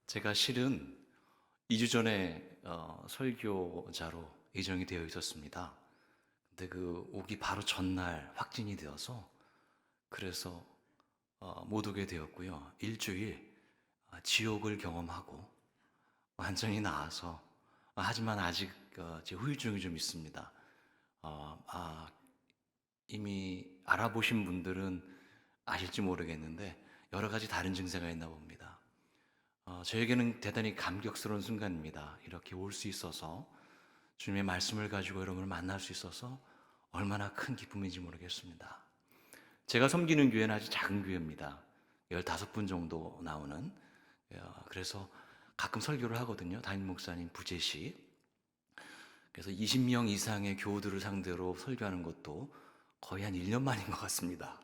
제가 실은 2주 전에 설교자로 예정이 되어 있었습니다. 근데 그 오기 바로 전날 확진이 되어서 그래서 못 오게 되었고요. 일주일 지옥을 경험하고 완전히 나아서 하지만 아직 제 후유증이 좀 있습니다. 어, 아, 이미 알아보신 분들은 아실지 모르겠는데 여러 가지 다른 증세가 있나 봅니다. 저에게는 대단히 감격스러운 순간입니다. 이렇게 올 수 있어서 주님의 말씀을 가지고 여러분을 만날 수 있어서 얼마나 큰 기쁨인지 모르겠습니다. 제가 섬기는 교회는 아주 작은 교회입니다. 15분 정도 나오는. 그래서 가끔 설교를 하거든요. 담임 목사님 부재시. 그래서 20명 이상의 교우들을 상대로 설교하는 것도 거의 한 1년 만인 것 같습니다.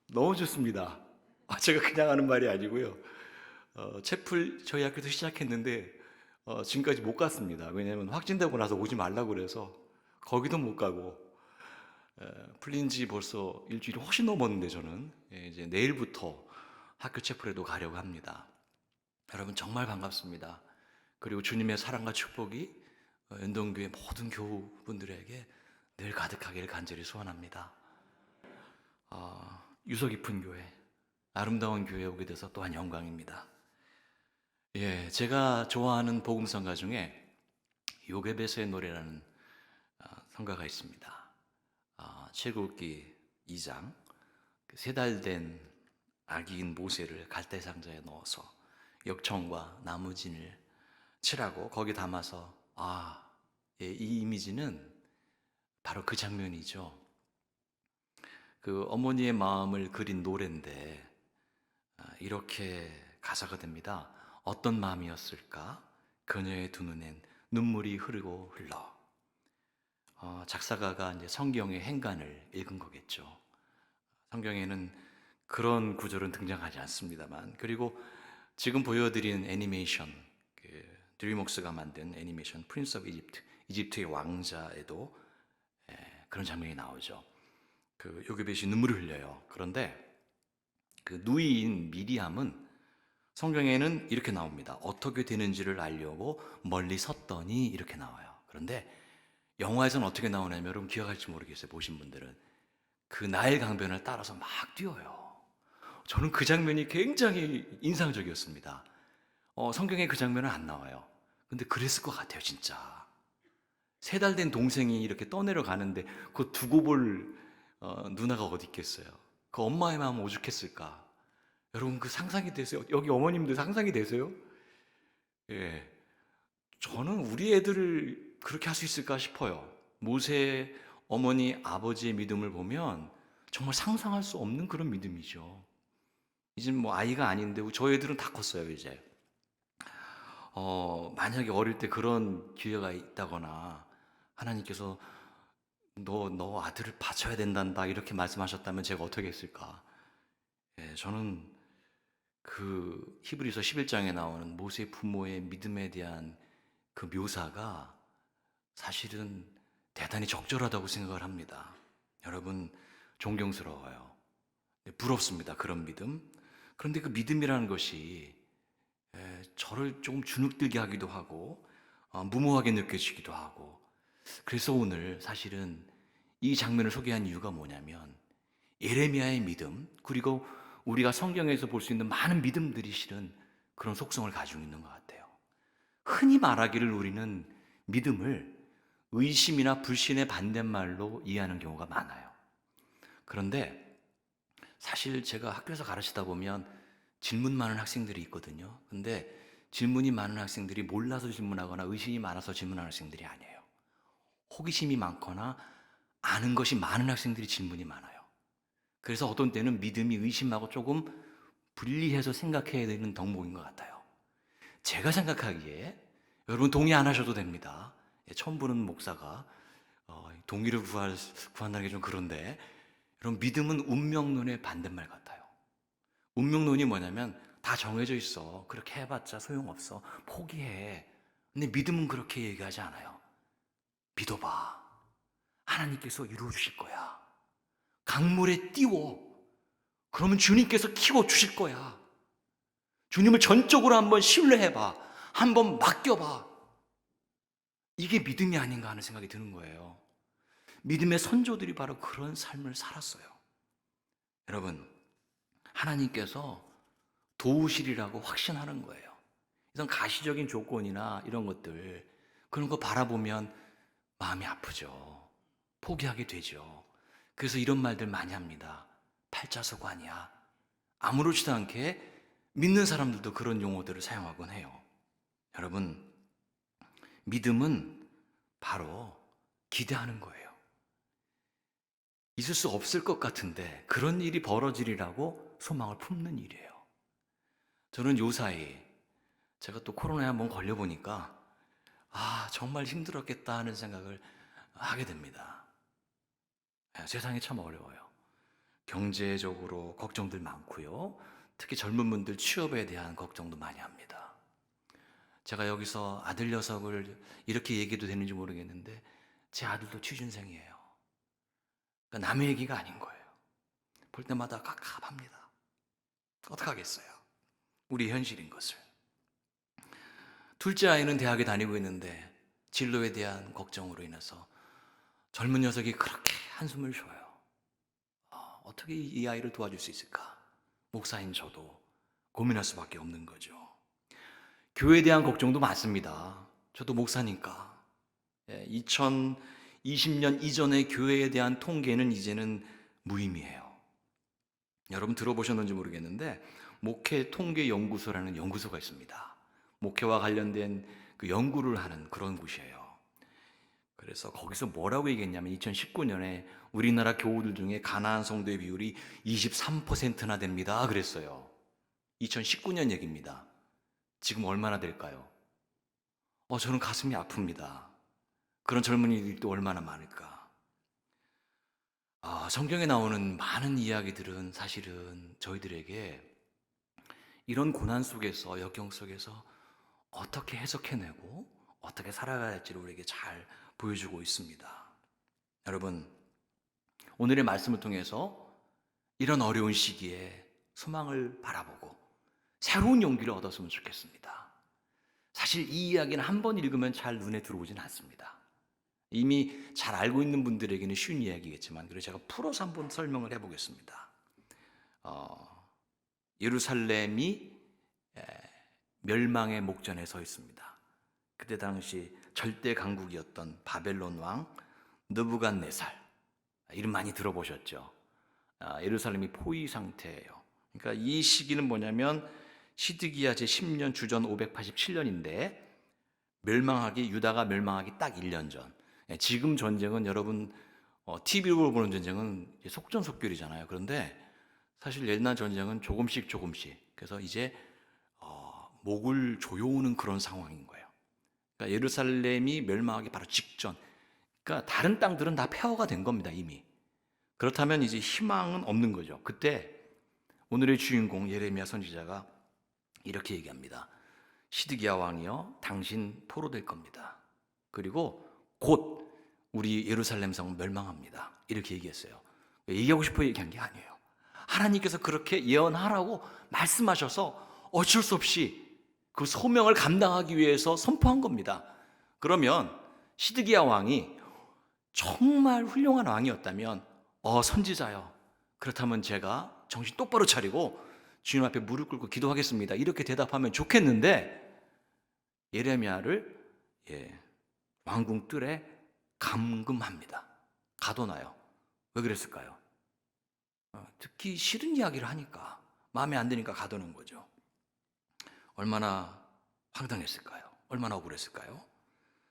너무 좋습니다. 제가 그냥 하는 말이 아니고요. 채플 저희 학교도 시작했는데 지금까지 못 갔습니다. 왜냐하면 확진되고 나서 오지 말라고 그래서 거기도 못 가고 풀린 지 벌써 일주일이 훨씬 넘었는데 저는 이제 내일부터 학교 채플에도 가려고 합니다. 여러분 정말 반갑습니다. 그리고 주님의 사랑과 축복이 연동교회 모든 교우분들에게 늘 가득하기를 간절히 소원합니다. 유서 깊은 교회, 아름다운 교회에 오게 돼서 또한 영광입니다. 제가 좋아하는 복음성가 중에 요게베스의 노래라는 성가가 있습니다. 출애굽기 2장, 3달 된 아기인 모세를 갈대 상자에 넣어서 역청과 나무진을 칠하고 거기 담아서 이 이미지는 바로 그 장면이죠. 그 어머니의 마음을 그린 노래인데 이렇게 가사가 됩니다. 어떤 마음이었을까? 그녀의 두 눈엔 눈물이 흐르고 흘러. 작사가가 이제 성경의 행간을 읽은 거겠죠. 성경에는 그런 구절은 등장하지 않습니다만, 그리고 지금 보여드린 애니메이션, 드림웍스가 만든 애니메이션 프린스 오브 이집트, 이집트의 왕자에도 그런 장면이 나오죠. 그 요게벳이 눈물을 흘려요. 그런데 그 누이인 미리암은 성경에는 이렇게 나옵니다. 어떻게 되는지를 알려고 멀리 섰더니 이렇게 나와요. 그런데 영화에서는 어떻게 나오냐면 여러분 기억할지 모르겠어요. 보신 분들은 그 나일 강변을 따라서 막 뛰어요. 저는 그 장면이 굉장히 인상적이었습니다. 성경에 그 장면은 안 나와요. 근데 그랬을 것 같아요, 진짜. 3달 된 동생이 이렇게 떠내려 가는데 그거 두고 볼 누나가 어디 있겠어요. 그 엄마의 마음은 오죽했을까. 여러분 그 상상이 되세요? 여기 어머님들 상상이 되세요? 예, 저는 우리 애들을 그렇게 할 수 있을까 싶어요. 모세 어머니 아버지의 믿음을 보면 정말 상상할 수 없는 그런 믿음이죠. 이제 뭐 아이가 아닌데 저희 애들은 다 컸어요 이제. 만약에 어릴 때 그런 기회가 있다거나 하나님께서 너 아들을 바쳐야 된단다 이렇게 말씀하셨다면 제가 어떻게 했을까? 저는 그 히브리서 11장에 나오는 모세 부모의 믿음에 대한 그 묘사가 사실은 대단히 적절하다고 생각을 합니다. 여러분 존경스러워요. 부럽습니다. 그런 믿음. 그런데 그 믿음이라는 것이 저를 조금 주눅들게 하기도 하고 무모하게 느껴지기도 하고, 그래서 오늘 사실은 이 장면을 소개한 이유가 뭐냐면 예레미야의 믿음, 그리고 우리가 성경에서 볼 수 있는 많은 믿음들이 실은 그런 속성을 가지고 있는 것 같아요. 흔히 말하기를 우리는 믿음을 의심이나 불신의 반대말로 이해하는 경우가 많아요. 그런데 사실 제가 학교에서 가르치다 보면 질문 많은 학생들이 있거든요. 근데 질문이 많은 학생들이 몰라서 질문하거나 의심이 많아서 질문하는 학생들이 아니에요. 호기심이 많거나 아는 것이 많은 학생들이 질문이 많아요. 그래서 어떤 때는 믿음이 의심하고 조금 분리해서 생각해야 되는 덕목인 것 같아요. 제가 생각하기에 여러분 동의 안 하셔도 됩니다. 처음 보는 목사가 동의를 구한다는 게 좀 그런데, 여러분 믿음은 운명론의 반대말 같아요. 운명론이 뭐냐면 다 정해져 있어. 그렇게 해봤자 소용없어. 포기해. 근데 믿음은 그렇게 얘기하지 않아요. 믿어봐. 하나님께서 이루어 주실 거야. 강물에 띄워. 그러면 주님께서 키워 주실 거야. 주님을 전적으로 한번 신뢰해봐. 한번 맡겨봐. 이게 믿음이 아닌가 하는 생각이 드는 거예요. 믿음의 선조들이 바로 그런 삶을 살았어요. 여러분, 하나님께서 도우시리라고 확신하는 거예요. 이런 가시적인 조건이나 이런 것들, 그런 거 바라보면 마음이 아프죠. 포기하게 되죠. 그래서 이런 말들 많이 합니다. 팔자서관이야. 아무렇지도 않게 믿는 사람들도 그런 용어들을 사용하곤 해요. 여러분, 믿음은 바로 기대하는 거예요. 있을 수 없을 것 같은데 그런 일이 벌어지리라고 소망을 품는 일이에요. 저는 요사이 제가 또 코로나에 한번 걸려보니까 정말 힘들었겠다 하는 생각을 하게 됩니다. 세상이 참 어려워요. 경제적으로 걱정들 많고요. 특히 젊은 분들 취업에 대한 걱정도 많이 합니다. 제가 여기서 아들 녀석을 이렇게 얘기해도 되는지 모르겠는데 제 아들도 취준생이에요. 그러니까 남의 얘기가 아닌 거예요. 볼 때마다 갑갑합니다. 어떡하겠어요? 우리 현실인 것을. 둘째 아이는 대학에 다니고 있는데 진로에 대한 걱정으로 인해서 젊은 녀석이 그렇게 한숨을 쉬어요. 어떻게 이 아이를 도와줄 수 있을까? 목사인 저도 고민할 수밖에 없는 거죠. 교회에 대한 걱정도 많습니다. 저도 목사니까 2020년 이전의 교회에 대한 통계는 이제는 무의미해요. 여러분 들어보셨는지 모르겠는데 목회 통계 연구소라는 연구소가 있습니다. 목회와 관련된 그 연구를 하는 그런 곳이에요. 그래서 거기서 뭐라고 얘기했냐면 2019년에 우리나라 교우들 중에 가나안 성도의 비율이 23%나 됩니다. 그랬어요. 2019년 얘기입니다. 지금 얼마나 될까요? 저는 가슴이 아픕니다. 그런 젊은이들이 또 얼마나 많을까? 성경에 나오는 많은 이야기들은 사실은 저희들에게 이런 고난 속에서, 역경 속에서 어떻게 해석해내고 어떻게 살아가야 할지를 우리에게 잘 보여주고 있습니다. 여러분, 오늘의 말씀을 통해서 이런 어려운 시기에 소망을 바라보고 새로운 용기를 얻었으면 좋겠습니다. 사실 이 이야기는 한 번 읽으면 잘 눈에 들어오진 않습니다. 이미 잘 알고 있는 분들에게는 쉬운 이야기겠지만 그래서 제가 풀어서 한번 설명을 해보겠습니다. 예루살렘이 멸망의 목전에 서 있습니다. 그때 당시 절대 강국이었던 바벨론 왕 느부갓네살, 이름 많이 들어보셨죠? 예루살렘이 포위 상태예요. 그러니까 이 시기는 뭐냐면 시드기야 제10년 주전 587년인데 유다가 멸망하기 딱 1년 전. 지금 전쟁은 여러분 TV로 보는 전쟁은 속전속결이잖아요. 그런데 사실 옛날 전쟁은 조금씩 그래서 이제 목을 조여오는 그런 상황인 거예요. 그러니까 예루살렘이 멸망하기 바로 직전. 그러니까 다른 땅들은 다 폐허가 된 겁니다, 이미. 그렇다면 이제 희망은 없는 거죠. 그때 오늘의 주인공 예레미야 선지자가 이렇게 얘기합니다. 시드기야 왕이여, 당신 포로될 겁니다. 그리고 곧 우리 예루살렘 성 멸망합니다. 이렇게 얘기했어요. 얘기하고 싶어 얘기한 게 아니에요. 하나님께서 그렇게 예언하라고 말씀하셔서 어쩔 수 없이 그 소명을 감당하기 위해서 선포한 겁니다. 그러면 시드기야 왕이 정말 훌륭한 왕이었다면 선지자요, 그렇다면 제가 정신 똑바로 차리고 주님 앞에 무릎 꿇고 기도하겠습니다, 이렇게 대답하면 좋겠는데 예레미야를 왕궁 뜰에 감금합니다. 가둬놔요. 왜 그랬을까요? 듣기 싫은 이야기를 하니까, 마음에 안 드니까 가두는 거죠. 얼마나 황당했을까요? 얼마나 억울했을까요?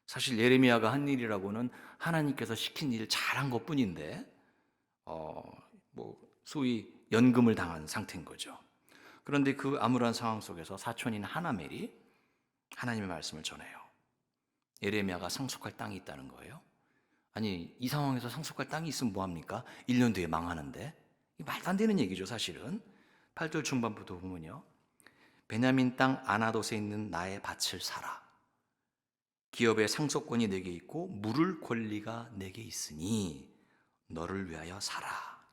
사실 예레미야가 한 일이라고는 하나님께서 시킨 일 잘한 것뿐인데 소위 연금을 당한 상태인 거죠. 그런데 그 암울한 상황 속에서 사촌인 하나멜이 하나님의 말씀을 전해요. 예레미야가 상속할 땅이 있다는 거예요. 아니, 이 상황에서 상속할 땅이 있으면 뭐합니까? 1년 뒤에 망하는데. 말도 안 되는 얘기죠, 사실은. 8절 중반부터 보면요, 베냐민 땅 아나돗에 있는 나의 밭을 사라. 기업의 상속권이 내게 있고 물을 권리가 내게 있으니 너를 위하여 사라.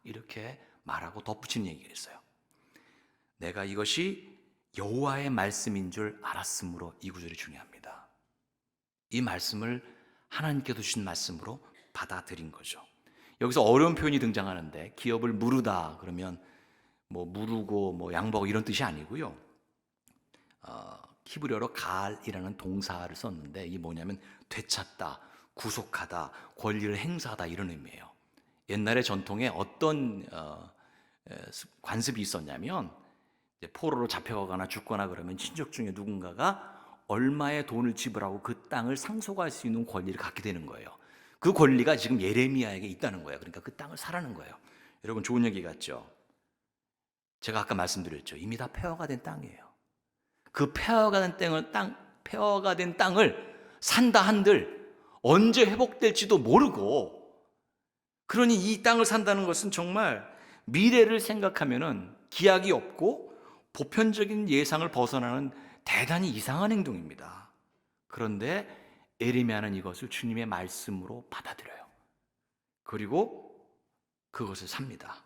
이렇게 말하고 덧붙이는 얘기를 했어요. 내가 이것이 여호와의 말씀인 줄 알았으므로 이 구절이 중요합니다. 이 말씀을 하나님께서 주신 말씀으로 받아들인 거죠. 여기서 어려운 표현이 등장하는데 기업을 무르다 그러면 뭐 무르고 뭐 양보하고 이런 뜻이 아니고요. 히브리어로 갈이라는 동사를 썼는데 이게 뭐냐면 되찾다, 구속하다, 권리를 행사하다 이런 의미예요. 옛날의 전통에 어떤 관습이 있었냐면 포로로 잡혀가거나 죽거나 그러면 친족 중에 누군가가 얼마의 돈을 지불하고 그 땅을 상속할 수 있는 권리를 갖게 되는 거예요. 그 권리가 지금 예레미야에게 있다는 거예요. 그러니까 그 땅을 사라는 거예요. 여러분 좋은 얘기 같죠? 제가 아까 말씀드렸죠. 이미 다 폐허가 된 땅이에요. 그 폐허가 된 땅을 산다 한들 언제 회복될지도 모르고, 그러니 이 땅을 산다는 것은 정말 미래를 생각하면은 기약이 없고 보편적인 예상을 벗어나는 대단히 이상한 행동입니다. 그런데 에레미야는 이것을 주님의 말씀으로 받아들여요. 그리고 그것을 sab니다.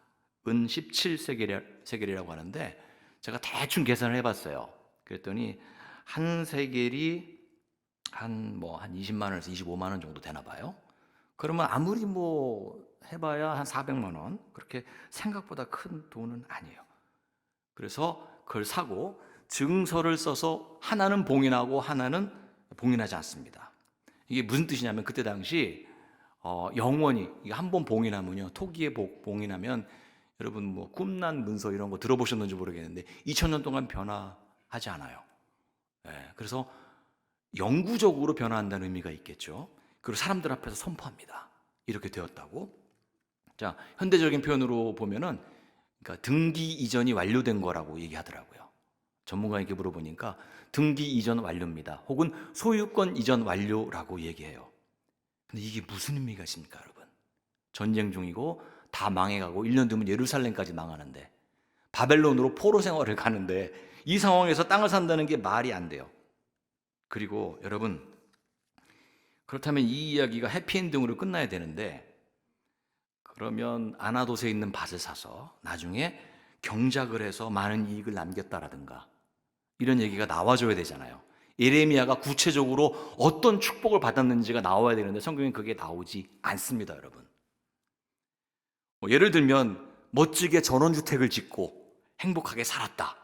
은 17세겔이라고 하는데 제가 대충 계산을 해봤어요. 그랬더니 한 세겔이 한 20만 원에서 25만 원 정도 되나 봐요. 그러면 아무리 해봐야 한 400만 원, 그렇게 생각보다 큰 돈은 아니에요. 그래서 그걸 사고 증서를 써서 하나는 봉인하고 하나는 봉인하지 않습니다. 이게 무슨 뜻이냐면 그때 당시 영원히 한 번 봉인하면요, 토기에 봉인하면 여러분 꿈난 문서 이런 거 들어보셨는지 모르겠는데 2000년 동안 변화하지 않아요. 그래서 영구적으로 변화한다는 의미가 있겠죠. 그리고 사람들 앞에서 선포합니다. 이렇게 되었다고. 자, 현대적인 표현으로 보면은 그러니까 등기 이전이 완료된 거라고 얘기하더라고요. 전문가에게 물어보니까 등기 이전 완료입니다. 혹은 소유권 이전 완료라고 얘기해요. 근데 이게 무슨 의미가 있습니까, 여러분? 전쟁 중이고 다 망해가고 1년 뒤면 예루살렘까지 망하는데 바벨론으로 포로 생활을 가는데 이 상황에서 땅을 산다는 게 말이 안 돼요. 그리고 여러분, 그렇다면 이 이야기가 해피엔딩으로 끝나야 되는데, 그러면 아나돗에 있는 밭을 사서 나중에 경작을 해서 많은 이익을 남겼다라든가 이런 얘기가 나와줘야 되잖아요. 예레미야가 구체적으로 어떤 축복을 받았는지가 나와야 되는데 성경엔 그게 나오지 않습니다, 여러분. 예를 들면 멋지게 전원주택을 짓고 행복하게 살았다,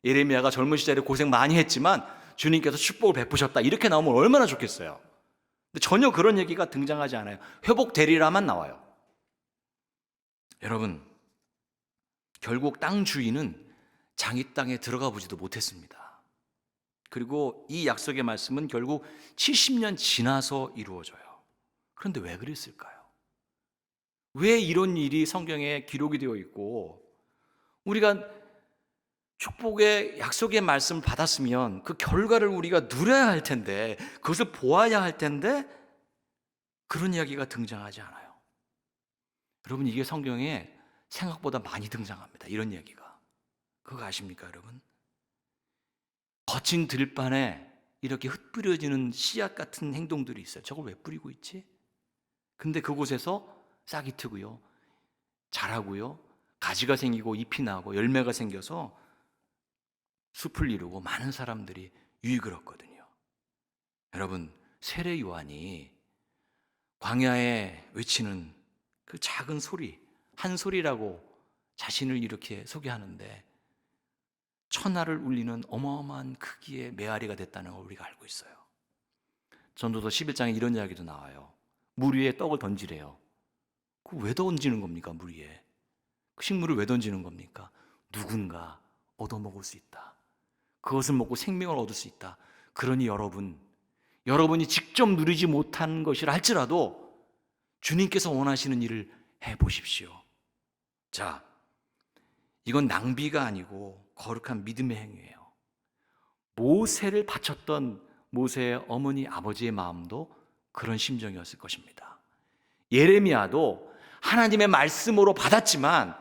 예레미야가 젊은 시절에 고생 많이 했지만 주님께서 축복을 베푸셨다, 이렇게 나오면 얼마나 좋겠어요. 근데 전혀 그런 얘기가 등장하지 않아요. 회복되리라만 나와요. 여러분, 결국 땅 주인은 자기 땅에 들어가 보지도 못했습니다. 그리고 이 약속의 말씀은 결국 70년 지나서 이루어져요. 그런데 왜 그랬을까요? 왜 이런 일이 성경에 기록이 되어 있고, 우리가 축복의 약속의 말씀을 받았으면 그 결과를 우리가 누려야 할 텐데, 그것을 보아야 할 텐데 그런 이야기가 등장하지 않아요. 여러분, 이게 성경에 생각보다 많이 등장합니다. 이런 이야기가. 그거 아십니까, 여러분? 거친 들판에 이렇게 흩뿌려지는 씨앗 같은 행동들이 있어요. 저걸 왜 뿌리고 있지? 근데 그곳에서 싹이 트고요, 자라고요, 가지가 생기고 잎이 나고 열매가 생겨서 숲을 이루고 많은 사람들이 유익을 얻거든요. 여러분, 세례 요한이 광야에 외치는 그 작은 소리, 한 소리라고 자신을 이렇게 소개하는데 천하를 울리는 어마어마한 크기의 메아리가 됐다는 걸 우리가 알고 있어요. 전도서 11장에 이런 이야기도 나와요. 물 위에 떡을 던지래요. 그 왜 던지는 겁니까? 물 위에 그 식물을 왜 던지는 겁니까? 누군가 얻어먹을 수 있다, 그것을 먹고 생명을 얻을 수 있다. 그러니 여러분이 직접 누리지 못한 것이라 할지라도 주님께서 원하시는 일을 해보십시오. 자, 이건 낭비가 아니고 거룩한 믿음의 행위예요. 모세를 바쳤던 모세의 어머니 아버지의 마음도 그런 심정이었을 것입니다. 예레미야도 하나님의 말씀으로 받았지만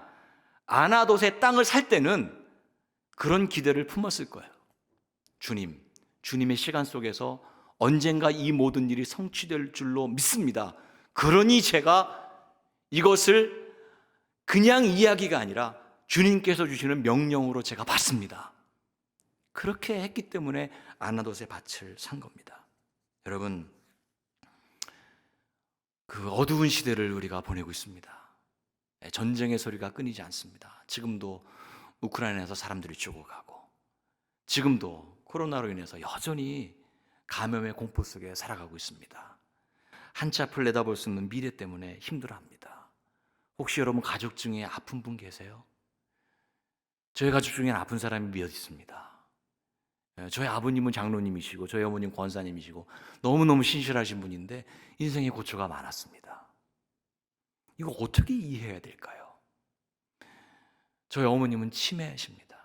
아나돗의 땅을 살 때는 그런 기대를 품었을 거예요. 주님의 시간 속에서 언젠가 이 모든 일이 성취될 줄로 믿습니다. 그러니 제가 이것을 그냥 이야기가 아니라 주님께서 주시는 명령으로 제가 받습니다. 그렇게 했기 때문에 아나돗의 밭을 산 겁니다. 여러분, 그 어두운 시대를 우리가 보내고 있습니다. 전쟁의 소리가 끊이지 않습니다. 지금도 우크라이나에서 사람들이 죽어가고, 지금도 코로나로 인해서 여전히 감염의 공포 속에 살아가고 있습니다. 한치 앞을 내다볼 수 없는 미래 때문에 힘들어합니다. 혹시 여러분 가족 중에 아픈 분 계세요? 저희 가족 중에는 아픈 사람이 몇 있습니다. 저희 아버님은 장로님이시고 저희 어머님 권사님이시고 너무너무 신실하신 분인데 인생에 고초가 많았습니다. 이거 어떻게 이해해야 될까요? 저희 어머님은 치매십니다.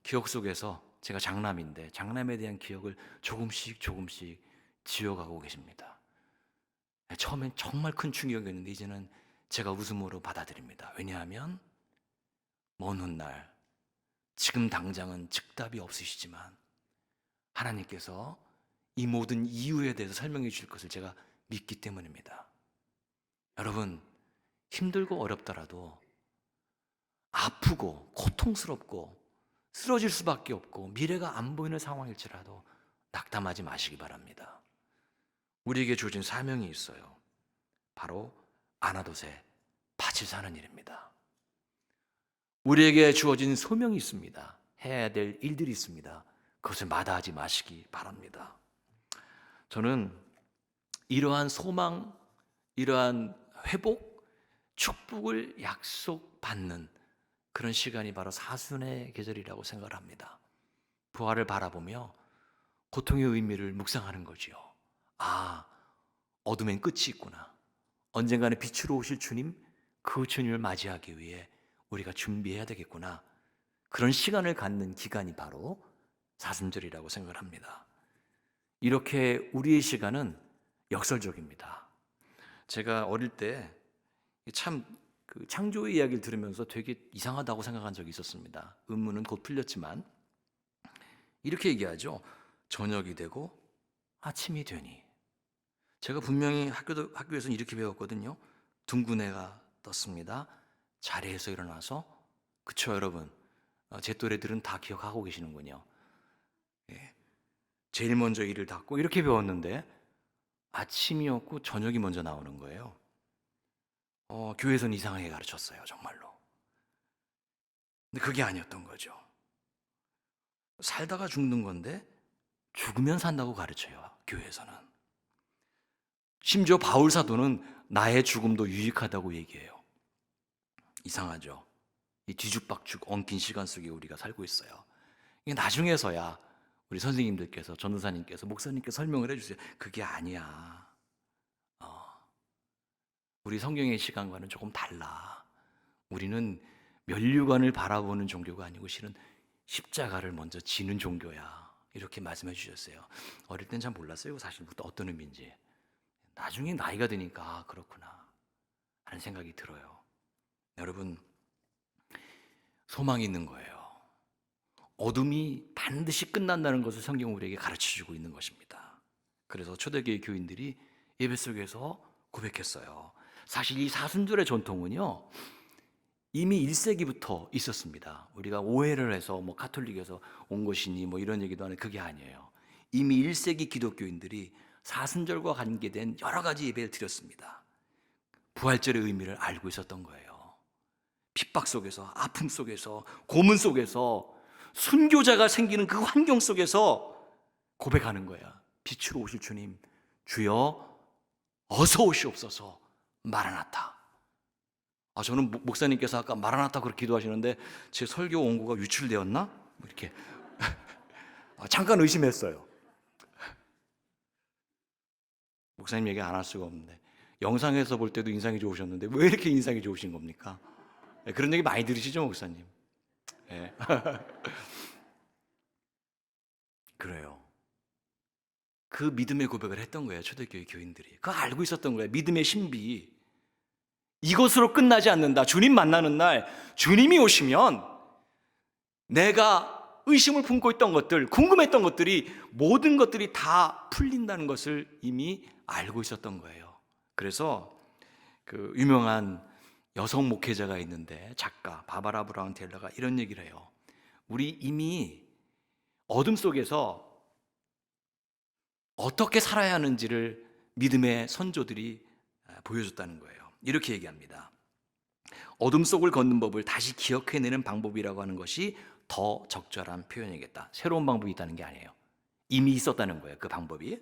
기억 속에서 제가 장남인데 장남에 대한 기억을 조금씩 지워가고 계십니다. 처음엔 정말 큰 충격이었는데 이제는 제가 웃음으로 받아들입니다. 왜냐하면 먼 훗날 지금 당장은 즉답이 없으시지만 하나님께서 이 모든 이유에 대해서 설명해 주실 것을 제가 믿기 때문입니다. 여러분, 힘들고 어렵더라도 아프고 고통스럽고 쓰러질 수밖에 없고 미래가 안 보이는 상황일지라도 낙담하지 마시기 바랍니다. 우리에게 주어진 사명이 있어요. 바로 아나돗의 밭을 사는 일입니다. 우리에게 주어진 소명이 있습니다. 해야 될 일들이 있습니다. 그것을 마다하지 마시기 바랍니다. 저는 이러한 소망, 이러한 회복, 축복을 약속받는 그런 시간이 바로 사순의 계절이라고 생각을 합니다. 부활을 바라보며 고통의 의미를 묵상하는 거지요. 아, 어둠엔 끝이 있구나. 언젠가는 빛으로 오실 주님, 그 주님을 맞이하기 위해 우리가 준비해야 되겠구나. 그런 시간을 갖는 기간이 바로 사순절이라고 생각을 합니다. 이렇게 우리의 시간은 역설적입니다. 제가 어릴 때 참 그 창조의 이야기를 들으면서 되게 이상하다고 생각한 적이 있었습니다. 의문은 곧 풀렸지만 이렇게 얘기하죠. 저녁이 되고 아침이 되니. 제가 분명히 학교에서는 이렇게 배웠거든요. 둥근 해가 떴습니다. 자리에서 일어나서, 그쵸 여러분? 제 또래들은 다 기억하고 계시는군요. 예. 제일 먼저 이를 닦고 이렇게 배웠는데 아침이었고 저녁이 먼저 나오는 거예요. 교회에서는 이상하게 가르쳤어요, 정말로. 근데 그게 아니었던 거죠. 살다가 죽는 건데 죽으면 산다고 가르쳐요, 교회에서는. 심지어 바울 사도는 나의 죽음도 유익하다고 얘기해요. 이상하죠? 이 뒤죽박죽 엉킨 시간 속에 우리가 살고 있어요. 이게 나중에서야 우리 선생님들께서, 전도사님께서, 목사님께서 설명을 해주세요. 그게 아니야. 우리 성경의 시간과는 조금 달라. 우리는 면류관을 바라보는 종교가 아니고 실은 십자가를 먼저 지는 종교야. 이렇게 말씀해 주셨어요. 어릴 땐 잘 몰랐어요. 사실 어떤 의미인지. 나중에 나이가 드니까 그렇구나 하는 생각이 들어요. 여러분, 소망이 있는 거예요. 어둠이 반드시 끝난다는 것을 성경은 우리에게 가르쳐주고 있는 것입니다. 그래서 초대교회 교인들이 예배 속에서 고백했어요. 사실 이 사순절의 전통은요, 이미 1세기부터 있었습니다. 우리가 오해를 해서 가톨릭에서 온 것이니 이런 얘기도 하는, 그게 아니에요. 이미 1세기 기독교인들이 사순절과 관계된 여러 가지 예배를 드렸습니다. 부활절의 의미를 알고 있었던 거예요. 핍박 속에서, 아픔 속에서, 고문 속에서, 순교자가 생기는 그 환경 속에서 고백하는 거야. 빛으로 오실 주님, 주여 어서 오시옵소서. 마라나타. 저는 목사님께서 아까 마라나타 그렇게 기도하시는데 제 설교 원고가 유출되었나? 이렇게 잠깐 의심했어요. 목사님 얘기 안 할 수가 없는데 영상에서 볼 때도 인상이 좋으셨는데 왜 이렇게 인상이 좋으신 겁니까? 그런 얘기 많이 들으시죠, 목사님? 네. 그래요. 그 믿음의 고백을 했던 거예요, 초대교회 교인들이. 그거 알고 있었던 거예요, 믿음의 신비. 이것으로 끝나지 않는다. 주님 만나는 날, 주님이 오시면 내가 의심을 품고 있던 것들, 궁금했던 것들이, 모든 것들이 다 풀린다는 것을 이미 알고 있었던 거예요. 그래서 그 유명한 여성 목회자가 있는데, 작가 바바라 브라운 테일러가 이런 얘기를 해요. 우리 이미 어둠 속에서 어떻게 살아야 하는지를 믿음의 선조들이 보여줬다는 거예요. 이렇게 얘기합니다. 어둠 속을 걷는 법을 다시 기억해내는 방법이라고 하는 것이 더 적절한 표현이겠다. 새로운 방법이 있다는 게 아니에요. 이미 있었다는 거예요. 그 방법이.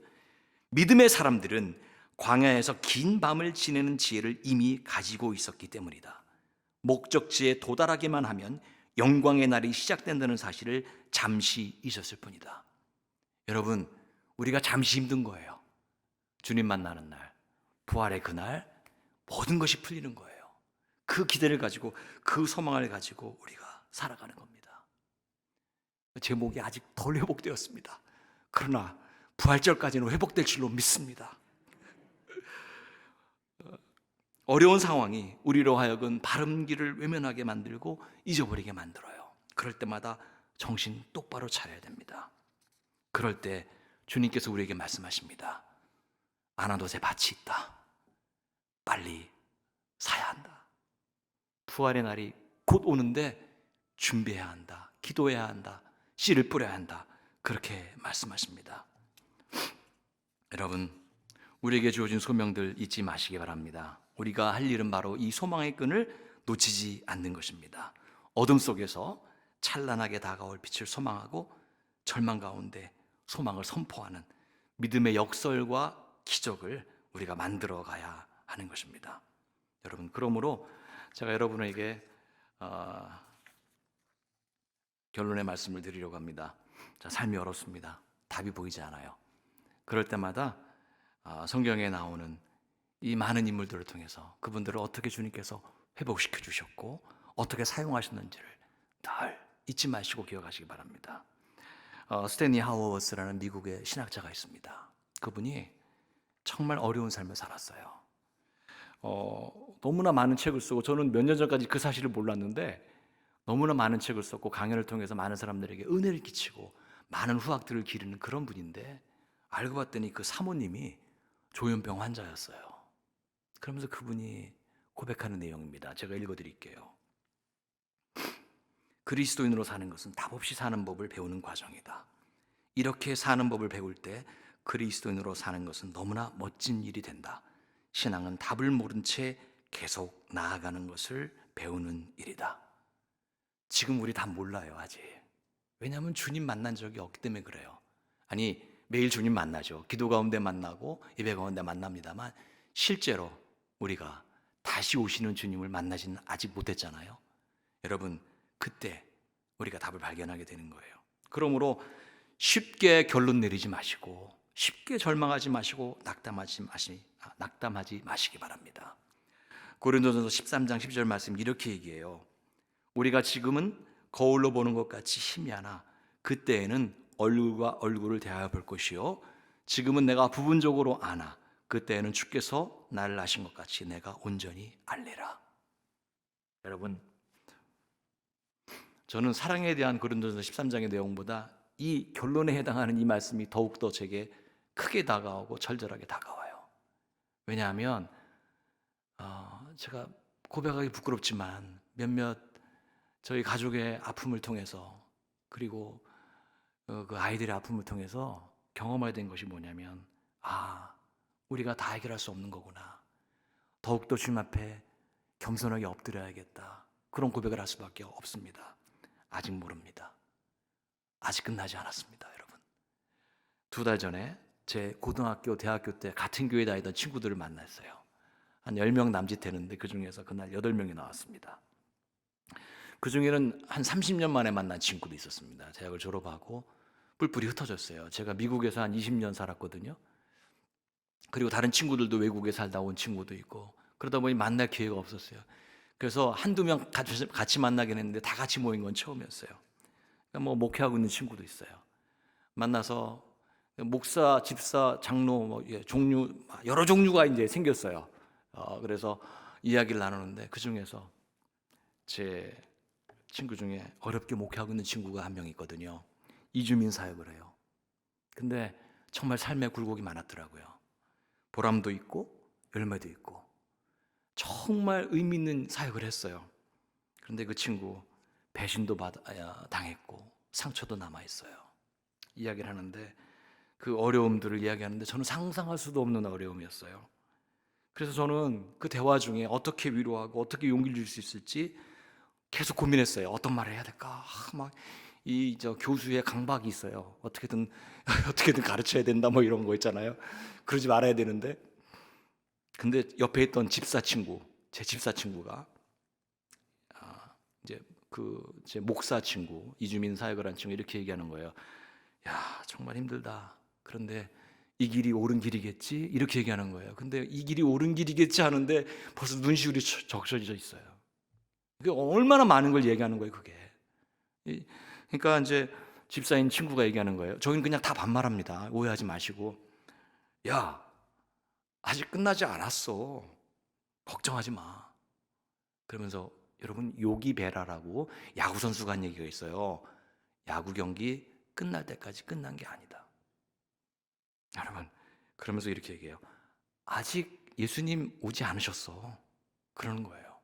믿음의 사람들은 광야에서 긴 밤을 지내는 지혜를 이미 가지고 있었기 때문이다. 목적지에 도달하기만 하면 영광의 날이 시작된다는 사실을 잠시 잊었을 뿐이다. 여러분, 우리가 잠시 힘든 거예요. 주님 만나는 날, 부활의 그날, 모든 것이 풀리는 거예요. 그 기대를 가지고, 그 소망을 가지고 우리가 살아가는 겁니다. 제 목이 아직 덜 회복되었습니다. 그러나 부활절까지는 회복될 줄로 믿습니다. 어려운 상황이 우리로 하여금 바른 길을 외면하게 만들고 잊어버리게 만들어요. 그럴 때마다 정신 똑바로 차려야 됩니다. 그럴 때 주님께서 우리에게 말씀하십니다. 아나돗에 밭이 있다. 빨리 사야 한다. 부활의 날이 곧 오는데 준비해야 한다. 기도해야 한다. 씨를 뿌려야 한다. 그렇게 말씀하십니다. 여러분, 우리에게 주어진 소명들 잊지 마시기 바랍니다. 우리가 할 일은 바로 이 소망의 끈을 놓치지 않는 것입니다. 어둠 속에서 찬란하게 다가올 빛을 소망하고 절망 가운데 소망을 선포하는 믿음의 역설과 기적을 우리가 만들어 가야 하는 것입니다. 여러분, 그러므로 제가 여러분에게 결론의 말씀을 드리려고 합니다. 자, 삶이 어렵습니다. 답이 보이지 않아요. 그럴 때마다 성경에 나오는 이 많은 인물들을 통해서 그분들을 어떻게 주님께서 회복시켜 주셨고 어떻게 사용하셨는지를 늘 잊지 마시고 기억하시기 바랍니다. 스탠리 하워워스라는 미국의 신학자가 있습니다. 그분이 정말 어려운 삶을 살았어요. 너무나 많은 책을 쓰고, 저는 몇 년 전까지 그 사실을 몰랐는데 너무나 많은 책을 썼고 강연을 통해서 많은 사람들에게 은혜를 끼치고 많은 후학들을 기르는 그런 분인데, 알고 봤더니 그 사모님이 조현병 환자였어요. 그러면서 그분이 고백하는 내용입니다. 제가 읽어드릴게요. 그리스도인으로 사는 것은 답 없이 사는 법을 배우는 과정이다. 이렇게 사는 법을 배울 때 그리스도인으로 사는 것은 너무나 멋진 일이 된다. 신앙은 답을 모른 채 계속 나아가는 것을 배우는 일이다. 지금 우리 다 몰라요, 아직. 왜냐하면 주님 만난 적이 없기 때문에 그래요. 아니, 매일 주님 만나죠. 기도 가운데 만나고 예배 가운데 만납니다만 실제로 우리가 다시 오시는 주님을 만나지는 아직 못했잖아요. 여러분, 그때 우리가 답을 발견하게 되는 거예요. 그러므로 쉽게 결론 내리지 마시고, 쉽게 절망하지 마시고, 낙담하지 마시기 바랍니다. 고린도전서 13장 12절 말씀 이렇게 얘기해요. 우리가 지금은 거울로 보는 것 같이 희미하나 그때에는 얼굴과 얼굴을 대하여 볼 것이요, 지금은 내가 부분적으로 아나 그때에는 주께서 나를 아신 것 같이 내가 온전히 알리라. 여러분, 저는 사랑에 대한 고린도전서 13장의 내용보다 이 결론에 해당하는 이 말씀이 더욱더 제게 크게 다가오고 절절하게 다가와요. 왜냐하면 제가 고백하기 부끄럽지만 몇몇 저희 가족의 아픔을 통해서, 그리고 그 아이들의 아픔을 통해서 경험하게 된 것이 뭐냐면, 우리가 다 해결할 수 없는 거구나. 더욱더 주님 앞에 겸손하게 엎드려야겠다. 그런 고백을 할 수밖에 없습니다. 아직 모릅니다. 아직 끝나지 않았습니다, 여러분. 2달 전에 제 고등학교, 대학교 때 같은 교회 다니던 친구들을 만났어요. 한 10명 남짓 되는데 그 중에서 그날 8명이 나왔습니다. 그 중에는 한 30년 만에 만난 친구도 있었습니다. 대학을 졸업하고 뿔뿔이 흩어졌어요. 제가 미국에서 한 20년 살았거든요. 그리고 다른 친구들도 외국에 살다 온 친구도 있고, 그러다 보니 만날 기회가 없었어요. 그래서 한두 명 같이 만나긴 했는데 다 같이 모인 건 처음이었어요. 뭐 목회하고 있는 친구도 있어요. 만나서 목사, 집사, 장로 종류, 여러 종류가 이제 생겼어요. 그래서 이야기를 나누는데 그 중에서 제 친구 중에 어렵게 목회하고 있는 친구가 한 명 있거든요. 이주민 사역을 해요. 근데 정말 삶의 굴곡이 많았더라고요. 보람도 있고 열매도 있고 정말 의미 있는 사역을 했어요. 그런데 그 친구 배신도 당했고 상처도 남아있어요. 이야기를 하는데 그 어려움들을 이야기하는데 저는 상상할 수도 없는 어려움이었어요. 그래서 저는 그 대화 중에 어떻게 위로하고 어떻게 용기를 줄 수 있을지 계속 고민했어요. 어떤 말을 해야 될까? 막 이 교수의 강박이 있어요. 어떻게든 어떻게든 가르쳐야 된다 뭐 이런 거 있잖아요. 그러지 말아야 되는데. 근데 옆에 있던 제 집사 친구가 이제 제 목사 친구, 이주민 사역을 한 친구 이렇게 얘기하는 거예요. 야, 정말 힘들다. 그런데 이 길이 옳은 길이겠지? 이렇게 얘기하는 거예요. 근데 이 길이 옳은 길이겠지 하는데 벌써 눈시울이 적셔져 있어요. 그게 얼마나 많은 걸 얘기하는 거예요, 그게. 그러니까 이제 집사인 친구가 얘기하는 거예요. 저희는 그냥 다 반말합니다. 오해하지 마시고. 야, 아직 끝나지 않았어. 걱정하지 마. 그러면서 여러분 요기베라라고 야구 선수가 한 얘기가 있어요. 야구 경기 끝날 때까지 끝난 게 아니다. 여러분, 그러면서 이렇게 얘기해요. 아직 예수님 오지 않으셨어. 그러는 거예요.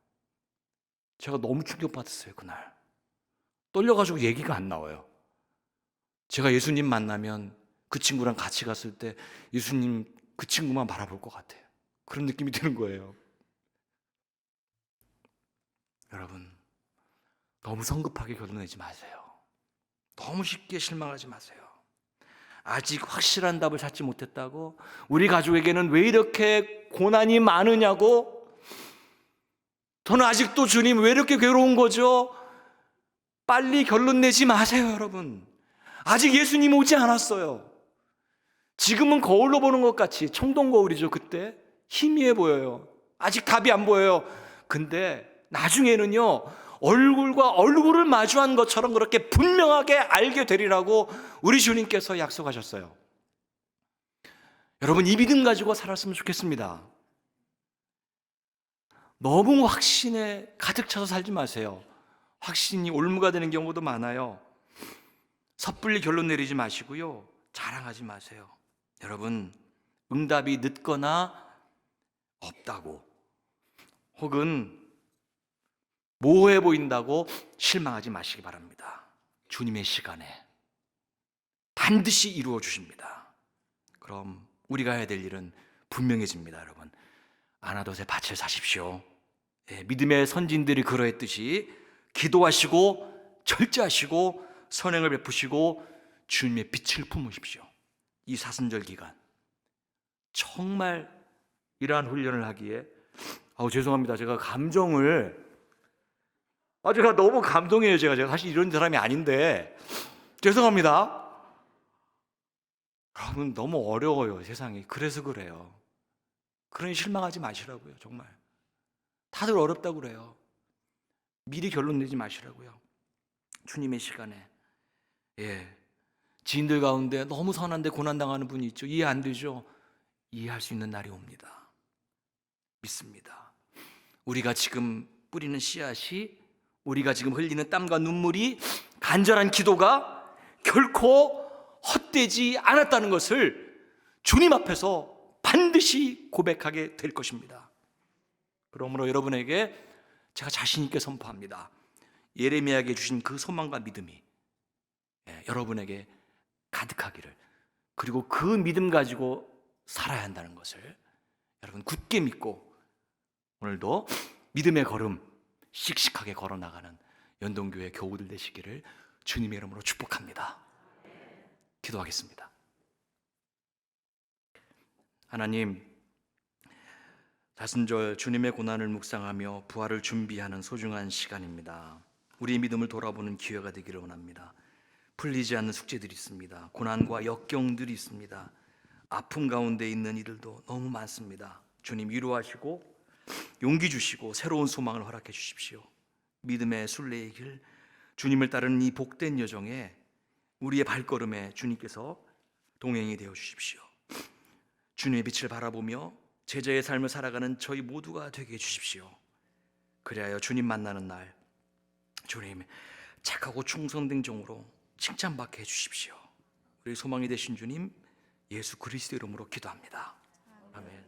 제가 너무 충격받았어요, 그날. 떨려가지고 얘기가 안 나와요. 제가 예수님 만나면 그 친구랑 같이 갔을 때 예수님 그 친구만 바라볼 것 같아요. 그런 느낌이 드는 거예요. 여러분, 너무 성급하게 결론내지 마세요. 너무 쉽게 실망하지 마세요. 아직 확실한 답을 찾지 못했다고? 우리 가족에게는 왜 이렇게 고난이 많으냐고? 저는 아직도 주님 왜 이렇게 괴로운 거죠? 빨리 결론 내지 마세요, 여러분. 아직 예수님 오지 않았어요. 지금은 거울로 보는 것 같이 청동 거울이죠. 그때 희미해 보여요. 아직 답이 안 보여요. 근데 나중에는요, 얼굴과 얼굴을 마주한 것처럼 그렇게 분명하게 알게 되리라고 우리 주님께서 약속하셨어요. 여러분, 이 믿음 가지고 살았으면 좋겠습니다. 너무 확신에 가득 차서 살지 마세요. 확신이 올무가 되는 경우도 많아요. 섣불리 결론 내리지 마시고요, 자랑하지 마세요. 여러분, 응답이 늦거나 없다고 혹은 모호해 보인다고 실망하지 마시기 바랍니다. 주님의 시간에 반드시 이루어 주십니다. 그럼 우리가 해야 될 일은 분명해집니다. 여러분, 아나돗에 밭을 사십시오. 믿음의 선진들이 그러했듯이 기도하시고 절제하시고 선행을 베푸시고 주님의 빛을 품으십시오. 이 사순절 기간 정말 이러한 훈련을 하기에 죄송합니다. 제가 너무 감동해요. 제가 사실 이런 사람이 아닌데 죄송합니다. 여러분, 너무 어려워요, 세상이. 그래서 그래요. 그러니 실망하지 마시라고요. 정말 다들 어렵다고 그래요. 미리 결론 내지 마시라고요. 주님의 시간에. 지인들 가운데 너무 선한데 고난당하는 분이 있죠. 이해 안 되죠? 이해할 수 있는 날이 옵니다. 믿습니다. 우리가 지금 뿌리는 씨앗이, 우리가 지금 흘리는 땀과 눈물이, 간절한 기도가 결코 헛되지 않았다는 것을 주님 앞에서 반드시 고백하게 될 것입니다. 그러므로 여러분에게 제가 자신 있게 선포합니다. 예레미야에게 주신 그 소망과 믿음이 여러분에게 가득하기를, 그리고 그 믿음 가지고 살아야 한다는 것을 여러분 굳게 믿고 오늘도 믿음의 걸음 씩씩하게 걸어나가는 연동교회 교우들 되시기를 주님의 이름으로 축복합니다. 기도하겠습니다. 하나님, 사순절 주님의 고난을 묵상하며 부활을 준비하는 소중한 시간입니다. 우리의 믿음을 돌아보는 기회가 되기를 원합니다. 풀리지 않는 숙제들이 있습니다. 고난과 역경들이 있습니다. 아픔 가운데 있는 이들도 너무 많습니다. 주님, 위로하시고 용기 주시고 새로운 소망을 허락해 주십시오. 믿음의 순례의 길, 주님을 따르는 이 복된 여정에 우리의 발걸음에 주님께서 동행이 되어 주십시오. 주님의 빛을 바라보며 제자의 삶을 살아가는 저희 모두가 되게 해주십시오. 그리하여 주님 만나는 날, 주님 착하고 충성된 종으로 칭찬받게 해주십시오. 우리 소망이 되신 주님 예수 그리스도 이름으로 기도합니다. 아멘.